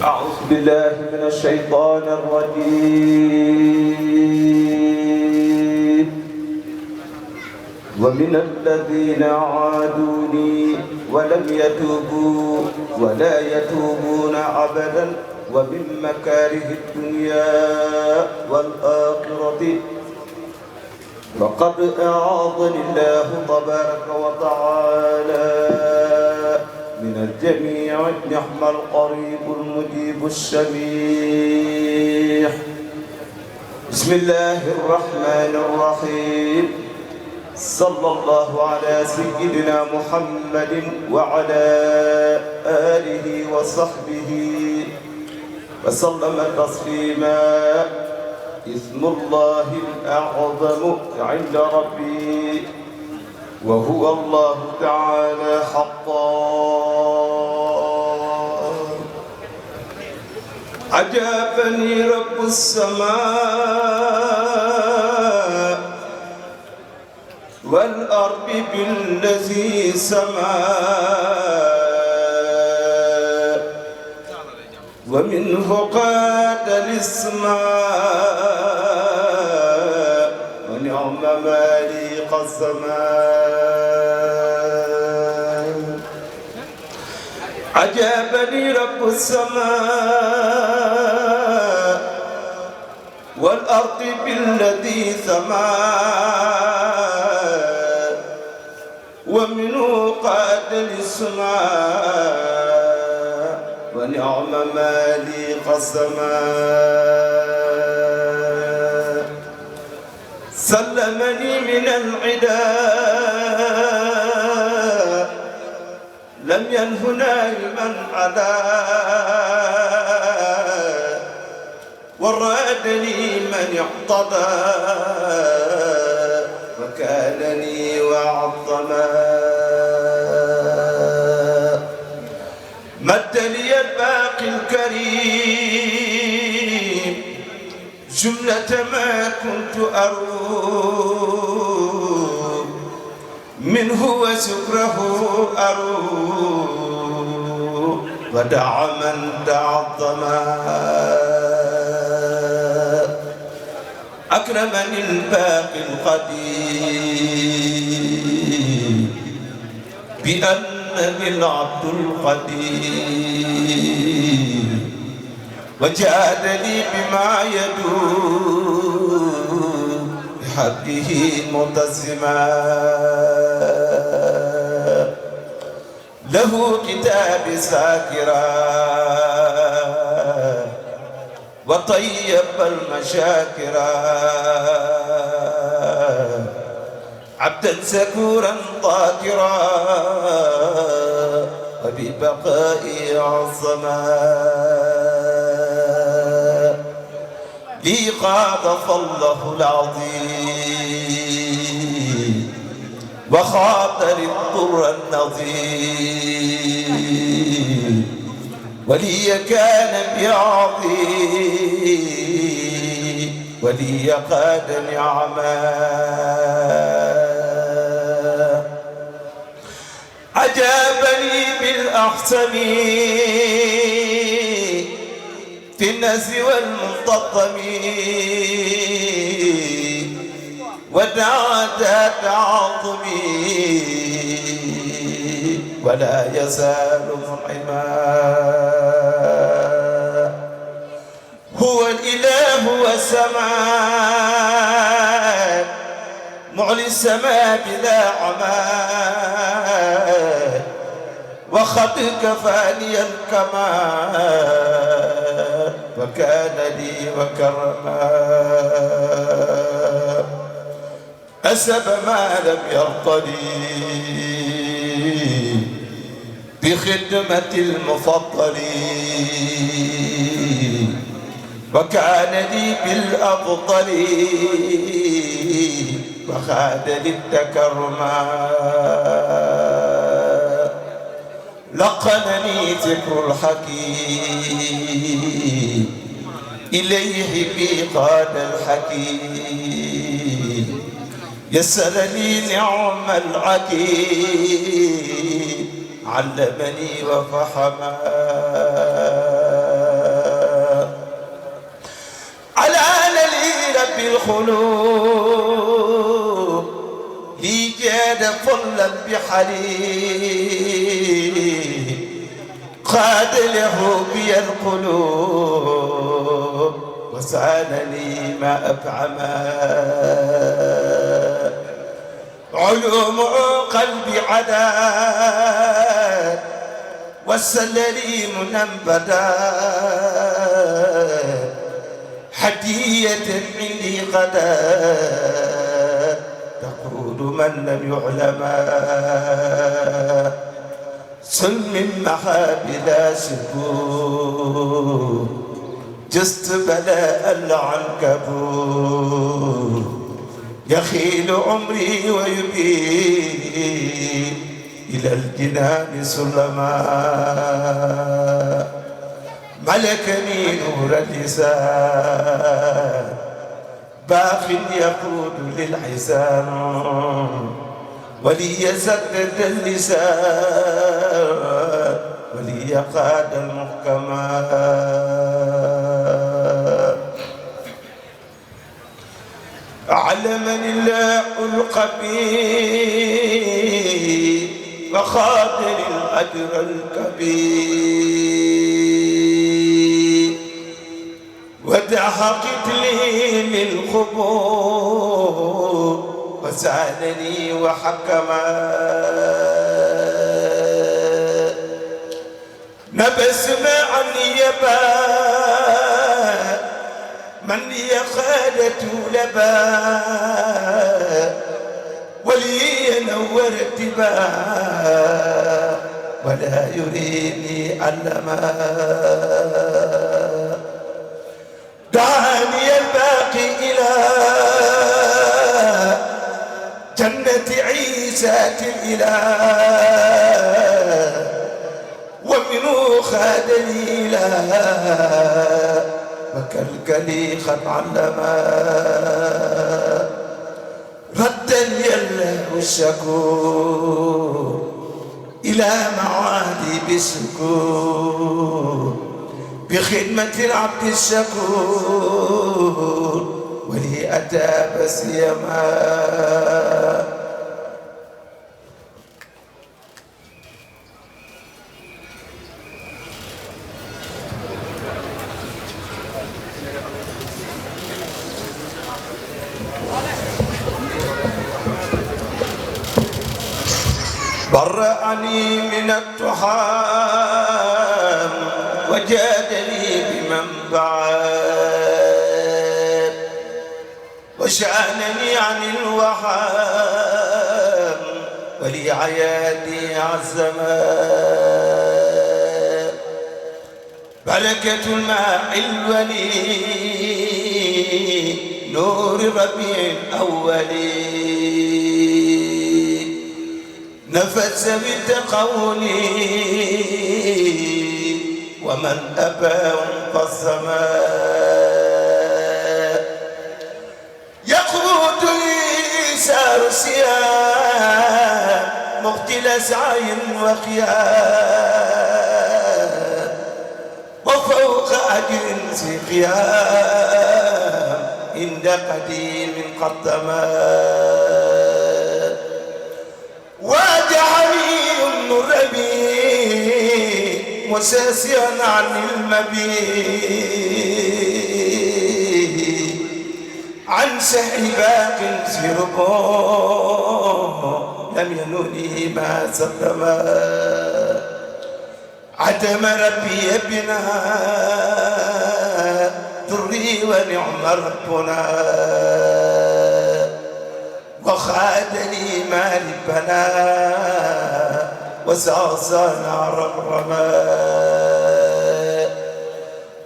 أعوذ بالله من الشيطان الرجيم ومن الذين عادوني ولم يتوبوا ولا يتوبون أبدا ومن مكاره الدنيا والآخرة وقد أعاذني الله تبارك وتعالى من الجميع نعم القريب المجيب السميع. بسم الله الرحمن الرحيم. صلى الله على سيدنا محمد وعلى آله وصحبه وسلم تسليما. اسم الله الأعظم عند ربي وهو الله تعالى حقا. عجبني رب السماء والأرض بالذي سما ومنه قاد الاسماء ونعم مالي الزمان. عجبني رب السماء والأرض بالذي سما ومنه قاد الاسماء ونعم مالي الزمان. سلمني من العداء لم ينهنا من عدا ورادني من اعتدى وكانني وعظما. مد لي الباقي الكريم جملة ما كنت أروم منه وشكره أروم ودع من تعظما. أكرمني الباقي القديم بأنني العبد القديم وجادني بما يدوم بحقه متزما. له كتاب ساكرا وطيب المشاكرا عبدا سكورا طاكرا وببقائي عظما. لي قاد فالله العظيم وخاطر الضر النظيم ولي كان بعظيم ولي قاد نعما. عجبني بالأحسن في الناس والمنتظم ودعا تعظمي ولا يزال منعما. هو الإله والسماء معلي السماء بلا عماد وقد كفاني الكمال وكان لي وكرما. أسب ما لم يرتضي بخدمة المفضل وكان لي بالأفضل وخاد للتكرما. لقنني ذكر الحكيم إليه بي قاد الحكيم يسر لي نعم العكيم علمني وفحما. الخلوق لي جاد فلا بحليب قاد له بي القلوب وسال لي ما أفعما علوم قلبي عداد والسلري منبدا هدية عندي غدا تقول من لم يعلم سلم محا بلا سكون جست بلاء العنكبوت يخيل عمري ويبين إلى الجنان سلما ملكني نور اللسان باخ يقود للحسان ولي سدد اللسان ولي قاد المحكمات علمني الله القبير وخاطر الأجر الكبير ودحقت لي للخبور وسألني وحكما نبسم عني يبا من لي خادة لبا ولي نور اتباع ولا يريني علما دعاني الباقي إلى جنة عيسى الإله ومنه خادني إله وكالكلي قد علما ردا يله الشكور إلى معادي بالسكون بخدمة العبد الشكور ولي أتى بسيما برأني من التحام وجادني بمن بعاد وشأنني عن الوهام ولي عيادي عالزمان بركة الماء الولي نور ربيع الأولي نفس بتقولي ومن أبى فالسماء يقود لي سار سيام مقتل سعي وخيام وفوق أجر قيام عند قديم قدما واجعلي الربيع مساسيا عن المبيت عن سحر باق سربا لم ينوني ما سلما عدم ربي بنا ضري ونعم ربنا وخادني ما ربنا وسعصانا رمرما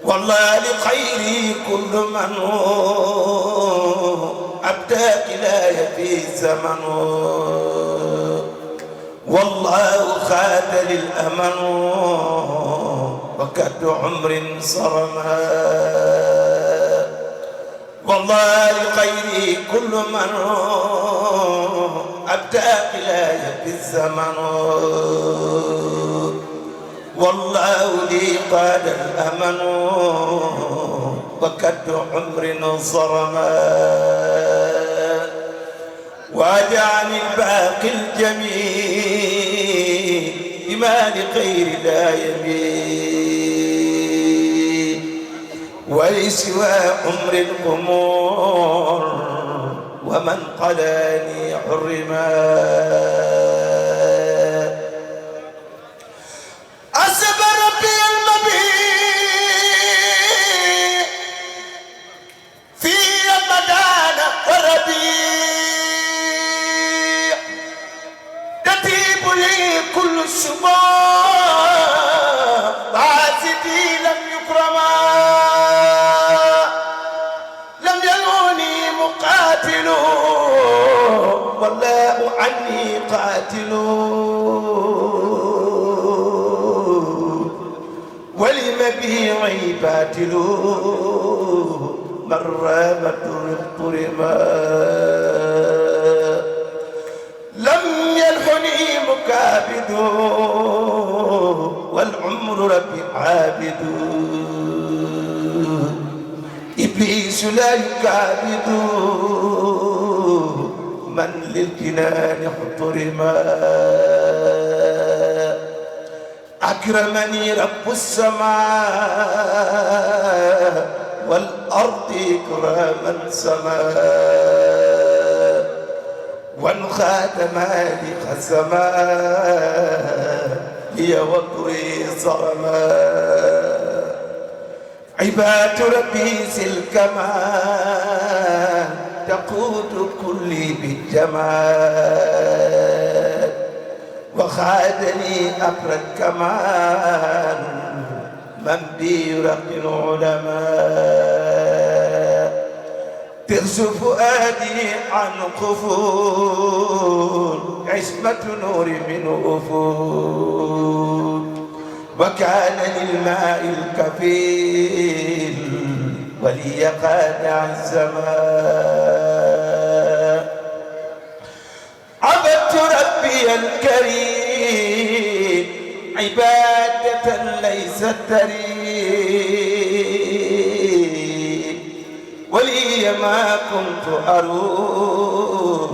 والله لخيري كل من أبداك لا في الزمن والله خاد للأمن وكد عمر صرما والله لخيري كل من أبداك لا في الزمن والله لي قاد الأمن وكد عمر ظلما واجعني الباقي الجميل بما لغير لا يميل ولسوى عمر الأمور ومن قلاني حرما أسب ربي المبيت في رمضان وربيع تطيب لي كل الشباب عاسدي لم يكرما لم يلوني مقاتل والله عني قاتل ولمبيعي باتل من رام اضطرما لم يلحني مكابد والعمر ربي عابد إبليس لا يكابد من للجنان احترما أكرمني رب السماء والأرض إكراما سماء وانخاد مالك السماء هي وطري صرما عباد ربي ذي الكمال تقود كلي بالجمال وخادني أبرد كمان من بيرق العلماء تغز فؤادي عن قفول عصمة نور من أفول وكان للماء الكفيل ولي قادع الزمان عبدت ربي الكريم عبادة ليست تريم ولي ما كنت أروم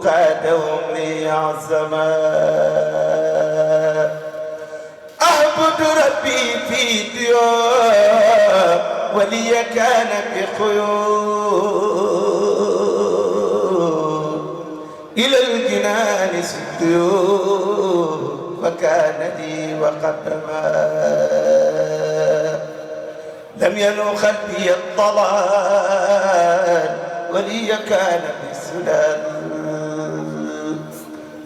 قاد عمري عالزمان أعبد ربي في ديار ولي كان بخيول إلى الجنان سديور وكان لي وقدما لم ينو قلبي الضلال ولي كان بالسلال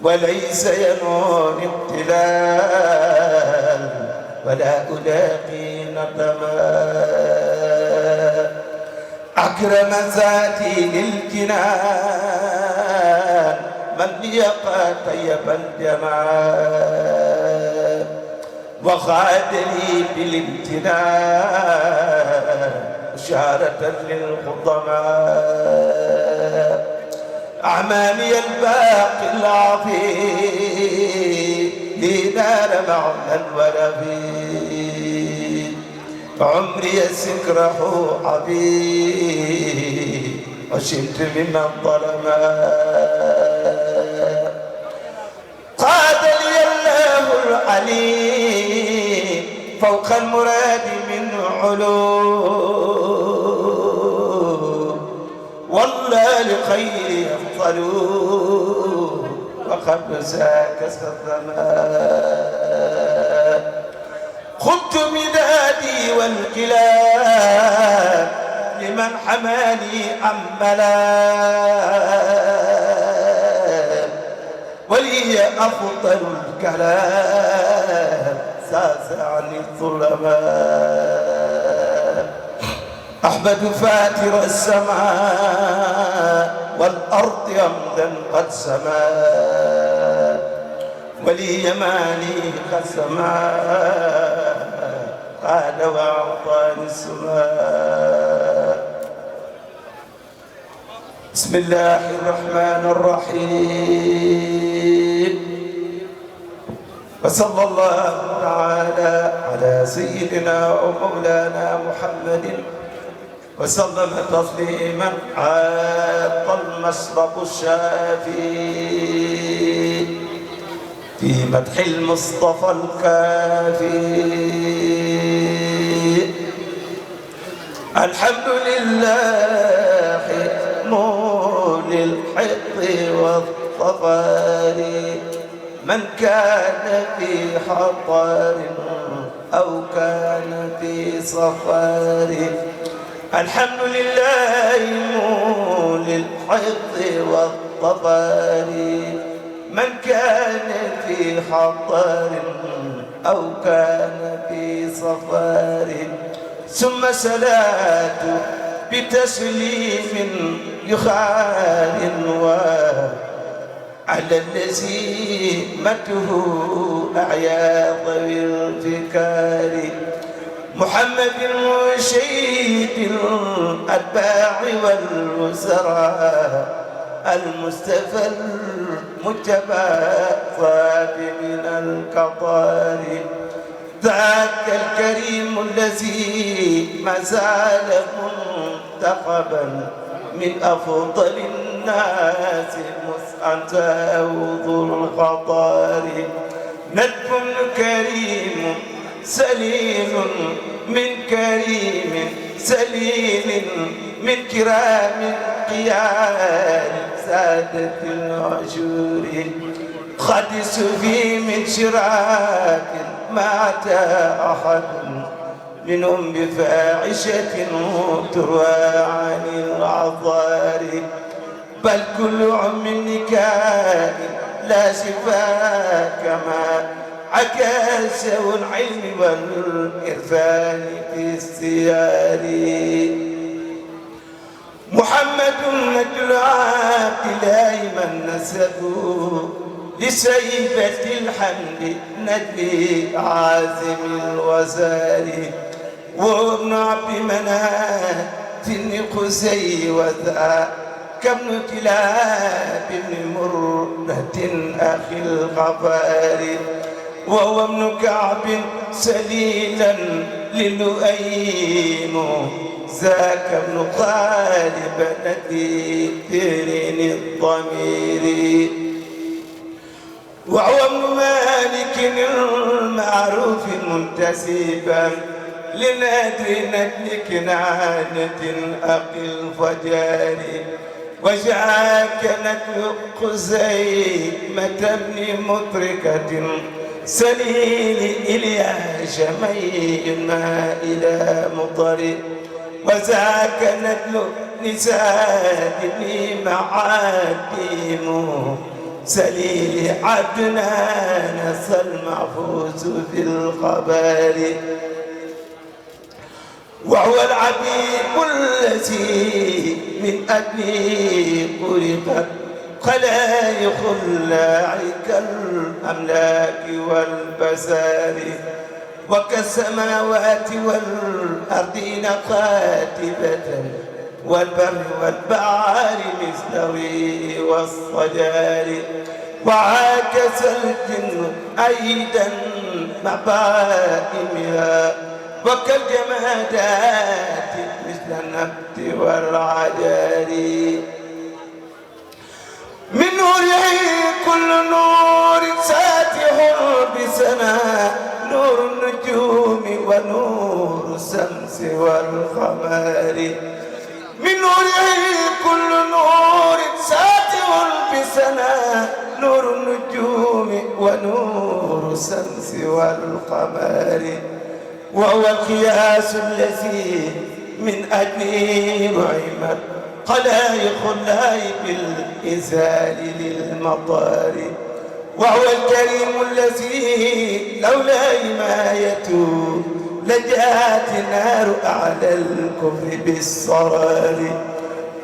وليس ينون ابتلال ولا ألاقي ندما أكرم ذاتي للجنان من ليقى طيب الجمال وخاد لي بالامتنان إشارة للخطماء أعمالي الباقي العظيم لي نال معنى ولبيب عمري سكره حبيب وشلت ممن ظلما قاد لي الله العليم فوق المراد من علوم والله لخير يفضل وقد ساك الزمان خذت مدادي والكلام لمن حماني أملا ولي أفضل الكلام ساسع للظلماء أحمد فاتر السماء والأرض أمدا قد سما ولي يماني قد سما قال وأعطاني السماء بسم الله الرحمن الرحيم وصلى الله تعالى على سيدنا ومولانا محمد وسلم تسليما حتى المشرب الشافي في مدح المصطفى الكافي. الحمد لله مولي الحق والظفر من كان في حضر أو كان في سفر. الحمد لله مولي الحق والظفر من كان في حضر أو كان في سفر. ثم صلاة بتسليم يخال على الذي مته أعيا ذوي الفكار محمد شيد الأتباع والوزراء المصطفى المجتبى الصافي من القطار. ذاك الكريم الذي ما زال منتخبا من أفضل الناس مسعته ذو الخطار. ندب كريم سليل من كريم سليل من كرام قيام سادة العشور. خدس في من شراك ما أتى أحد منهم بفاحشة تروى عن العذار. بل كل عم نكاء لا شفاء كما عكاسه العلم والإرفان في السيار. محمد نجل عبد الله من نسبه لسيبة الحمد نجل عازم الوزار. وابن عبد مناف بن قسي وذا كابن كلاب بن مرة أخي الغفار. وهو ابن كعب سليلا للؤيم ذاك ابن غالب نذير الضمير. وهو ابن مالك المعروف منتسبا لنادر نجل كنانة أخي الفجار. وجاءك نجل خزيمة بن مدركة سليل إلياس ميما إلى مطر. وذاك نجل نساء بن معاديم سليل عدنان المحفوظ في الخبر. وهو العبيد الذي من أجله خلقت خلائق اللاعك الأملاك والبسار. وكالسماوات والأرضين قاتبة والبر والبحر مثل الريح والصجار. وعاكس الجن أيضا مع بائمها وكالجمادات مثل النبت والعجار. من نوره كل نور ساتح بسماء نور النجوم ونور الشمس والقمر. من نوره كل نور ساتح بسماء نور النجوم ونور الشمس والقمر. وهو القياس الذي من أجله رحمت خلائق الله بالإنزال للمطار. وهو الكريم الذي لولا حمايته لجاءت النار أعلى الكفر بالصرار.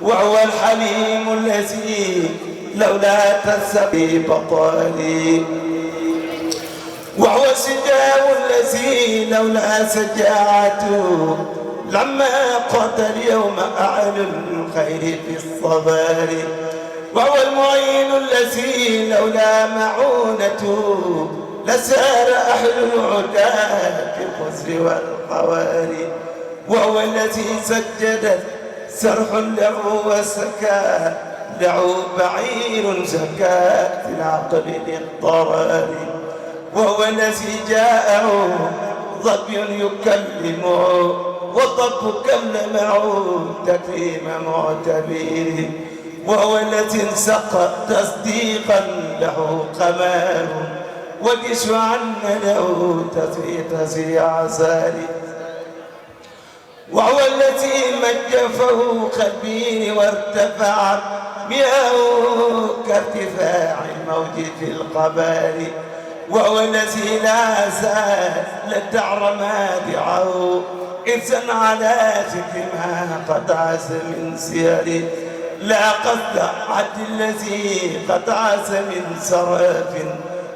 وهو الحليم الذي لولا تسبي بطالي. وهو الشجاع الذي لولا شجاعته لما قضى اليوم أعلى الخير في الصبار. وهو المعين الذي لولا معونته لسار أهل العدا في الخسر والخوار. وهو الذي سجدت سرح له وسكى له بعير زكاة العقل للضرر. وهو الذي جاءه ظبي يكلمه والضب كلمه تكريم معتبر. وهو الذي انسق تصديقا له قمار وكشف عن له تثبيت عساري. وهو الذي مجفه قلبي وارتفع مياه كارتفاع الموج في القبار. وهو الذي لا زال الدعر مادعه إرسا على ذكر ما قد عاس من سير. لا قصد عد الذي قد عاس من سرف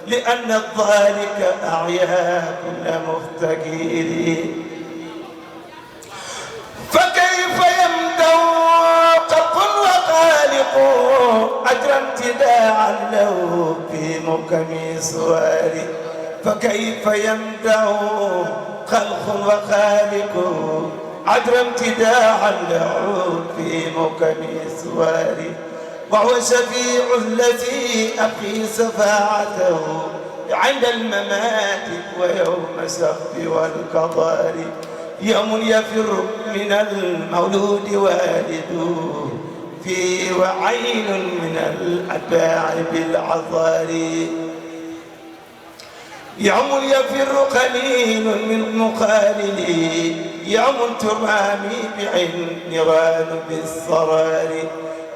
لأن الضالك أعيا كل مفتكر. فكيف يمدح خلق وخالق أجرا امتداعا له في محكم سواري. فكيف يمدح خلق وخالق أجرا امتداعا له في محكم سواري. وهو شفيع الذي أبقي شفاعته عند الممات ويوم السخط والقضاء. يوم يفر من المولود والده فيه وعين من الأتباع بالعذار. يوم يفر قليل من مخالله يوم ترامي بعين نيران بالصرار.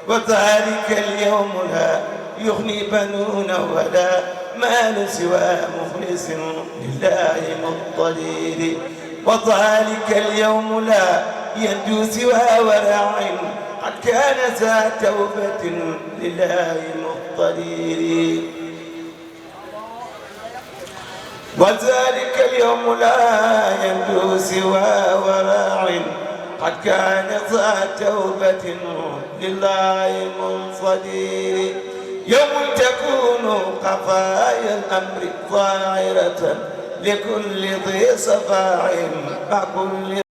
وذلك اليوم لا يغني بنون ولا مال سوى مخلص لله مضطرير. وذلك اليوم لا ينجو سوى ورع قد كان ذا توبة لله مضطرير. وذلك اليوم لا ينجو سوى ورع قد كان ذا توبة لله منصدير. يوم تكون خفايا الأمر ظاهرة لكل ذي صفاع مع كل